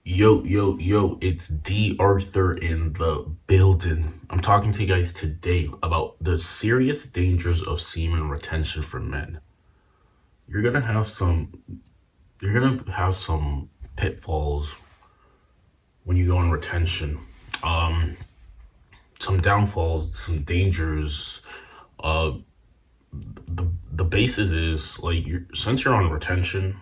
Yo, it's D.Arthur in the building. I'm talking to you guys today about the serious dangers of semen retention for men. You're gonna have some you're gonna have some pitfalls when you go on retention. Um some downfalls, some dangers. Uh the basis is like since you're on retention,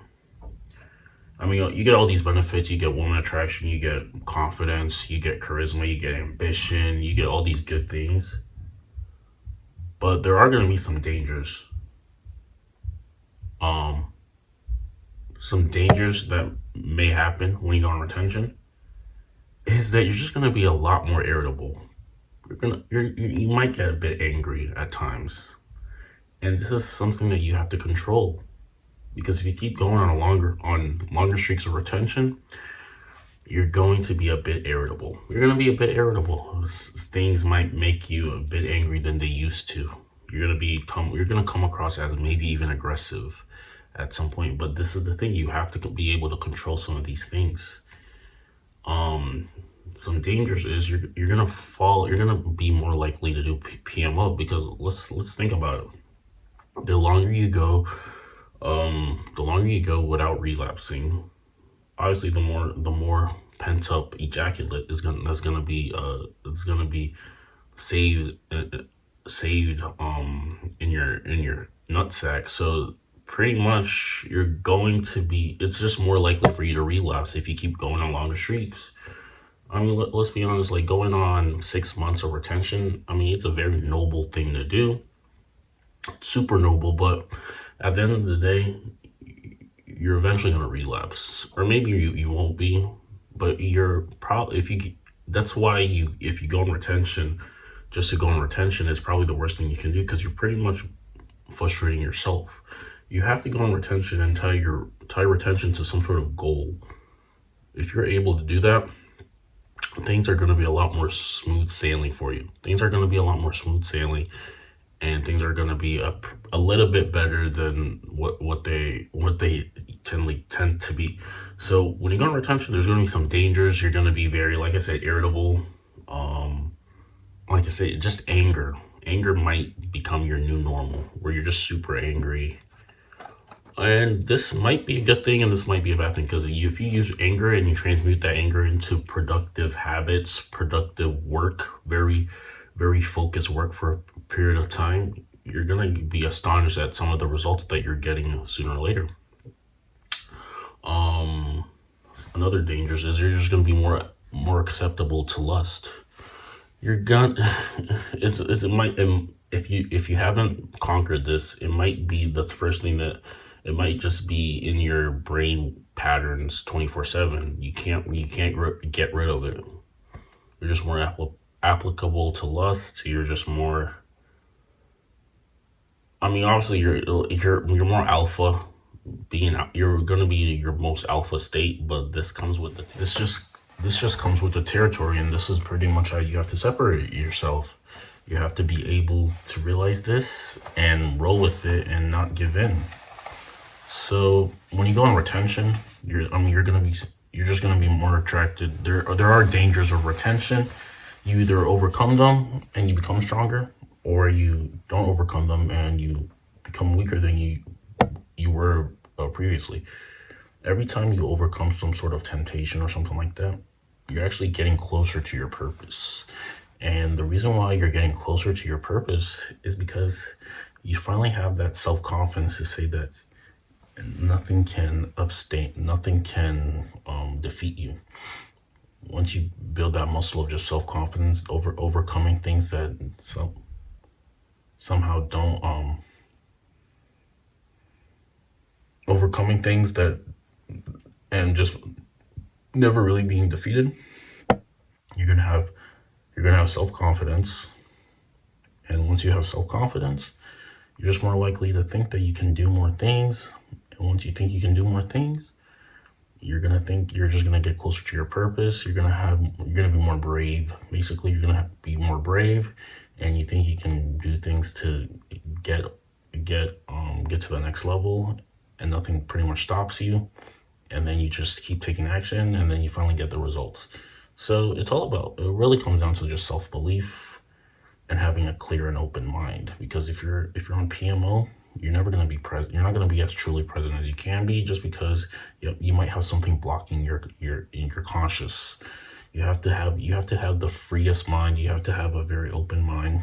I mean, you get all these benefits. You get woman attraction, you get confidence, you get charisma, you get ambition, you get all these good things. But there are going to be um, some dangers that may happen when you go on retention. Is that you're just going to be a lot more irritable. You might get a bit angry at times, and this is something that you have to control because if you keep going on longer streaks of retention, you're going to be a bit irritable. You're going to be a bit irritable. Things might make you a bit angry than they used to. You're going to come across as maybe even aggressive at some point, but this is the thing, you have to be able to control some of these things. Um some dangers is you're going to be more likely to do PMO because let's think about it. The longer you go without relapsing, obviously the more pent up ejaculate that's gonna be it's gonna be saved saved in your nutsack. So pretty much it's just more likely for you to relapse if you keep going on longer streaks. I mean, let's be honest, like going on 6 months of retention, I mean, it's a very noble thing to do, super noble, but at the end of the day, you're eventually going to relapse, or maybe you won't be, but you're probably if you that's why you if you go on retention, just to go on retention is probably the worst thing you can do because you're pretty much frustrating yourself. You have to go on retention and tie retention to some sort of goal. If you're able to do that, things are going to be a lot more smooth sailing for you. Things are going to be a lot more smooth sailing, and things are going to be a little bit better than what they tend to be. So when you go on retention, there's going to be some dangers. You're going to be very, like I said, irritable. Um, like I said, just anger. Anger might become your new normal, where you're just super angry. And this might be a good thing, and this might be a bad thing because if you use anger and you transmute that anger into productive habits, productive work, very focused work for a period of time, you're gonna be astonished at some of the results that you're getting sooner or later. Um, Another danger is you're just gonna be more acceptable to lust. You're gonna it might if you haven't conquered this, it might be the first thing that it might just be in your brain patterns 24/7. You can't get rid of it. You're just more applicable to lust. You're just more. I mean, obviously, you're more alpha. You're gonna be your most alpha state, but this just comes with the territory, and this is pretty much how you have to separate yourself. You have to be able to realize this and roll with it and not give in. So when you go on retention, you're just gonna be more attracted. There are dangers of retention. You either overcome them and you become stronger, or you don't overcome them and you become weaker than you were previously. Every time you overcome some sort of temptation or something like that, you're actually getting closer to your purpose. And the reason why you're getting closer to your purpose is because you finally have that self confidence to say that nothing can defeat you. Once you build that muscle of just self confidence, overcoming things that somehow don't overcoming things that and just never really being defeated, you're gonna have self confidence. And once you have self confidence, you're just more likely to think that you can do more things. And once you think you can do more things, you're just gonna get closer to your purpose. You're gonna be more brave. Basically, you're gonna be more brave, and you think you can do things to get get to the next level, and nothing pretty much stops you. and then you just keep taking action, and then you finally get the results. So it's all about, it really comes down to just self-belief and having a clear and open mind. Because if you're on PMO, you're never going to be present. You're not going to be as truly present as you can be, just because you might have something blocking your conscious. You have to have the freest mind. You have to have a very open mind,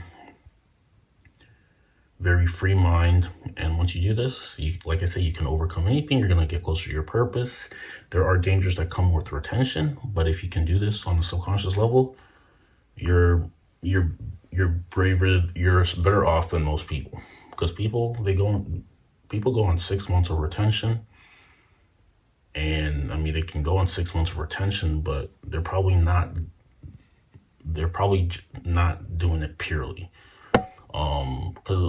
very free mind. And once you do this, like I say, you can overcome anything. You're going to get closer to your purpose. There are dangers that come with retention, but if you can do this on a subconscious level, you're braver, you're better off than most people. Because people go on 6 months of retention, and I mean, they can go on 6 months of retention, but they're probably not doing it purely. Because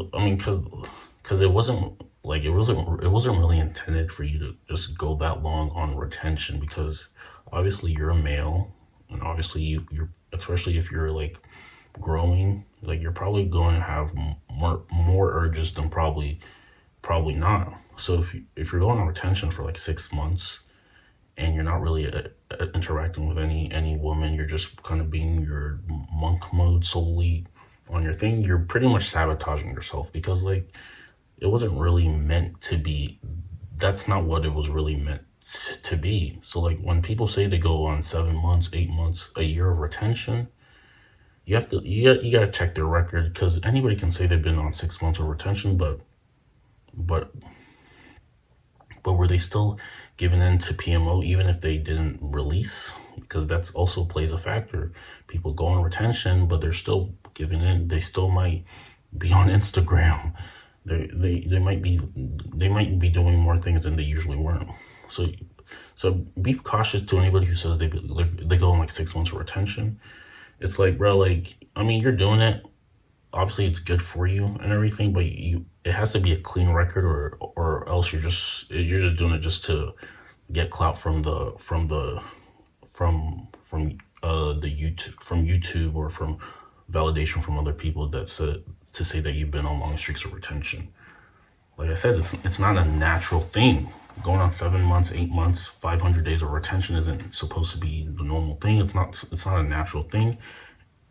it wasn't really intended for you to just go that long on retention, because obviously you're a male, and obviously you're, especially if you're like growing, like you're probably going to have more urges than probably not. So if you're going on retention for like 6 months, and you're not really interacting with any woman, you're just kind of being your monk mode solely on your thing, you're pretty much sabotaging yourself, because like it wasn't really meant to be. That's not what it was really meant to be. So like when people say they go on 7 months, 8 months, a year of retention, you gotta check their record, because anybody can say they've been on 6 months of retention, but were they still given in to PMO even if they didn't release? Because that's also plays a factor. People go on retention, but they're still giving in. They still might be on Instagram. They might be doing more things than they usually weren't. So be cautious to anybody who says they go on like 6 months of retention. It's like, bro, like, I mean, you're doing it. Obviously it's good for you and everything, but it has to be a clean record, or else you're just doing it just to get clout from YouTube, or from validation from other people to say that you've been on long streaks of retention. Like I said, it's not a natural thing. Going on 7 months, 8 months, 500 days of retention isn't supposed to be the normal thing. It's not a natural thing.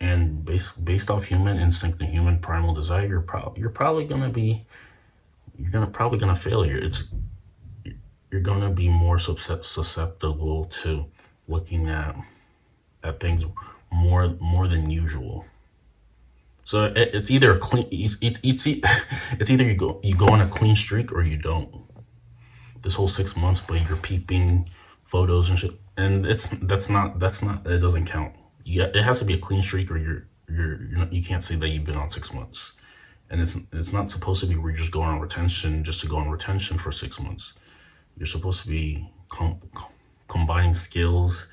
And based off human instinct and human primal desire, you're probably gonna fail. You're gonna be more susceptible to looking at things more than usual. So it's either a clean, it's either you go on a clean streak or you don't. This whole 6 months, but you're peeping photos and shit, and that's not it doesn't count. Yeah, it has to be a clean streak, or you can't say that you've been on 6 months. And it's not supposed to be where you're just going on retention just to go on retention for 6 months. You're supposed to be combining skills,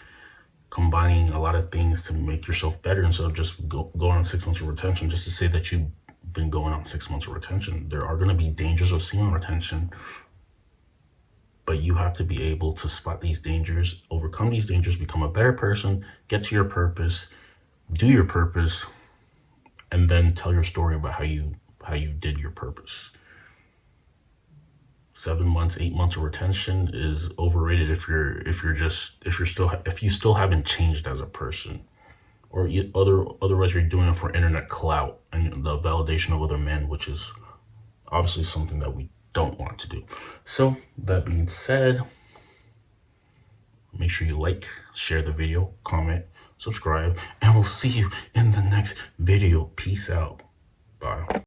combining a lot of things to make yourself better, instead of just going on 6 months of retention just to say that you've been going on 6 months of retention. There are going to be dangers of semen retention, but you have to be able to spot these dangers, overcome these dangers, become a better person, get to your purpose, do your purpose, and then tell your story about how you did your purpose. 7 months, 8 months of retention is overrated if you still haven't changed as a person, or otherwise you're doing it for internet clout and the validation of other men, which is obviously something that we don't want to do. So that being said, make sure you like, share the video, comment, subscribe, and we'll see you in the next video. Peace out. Bye.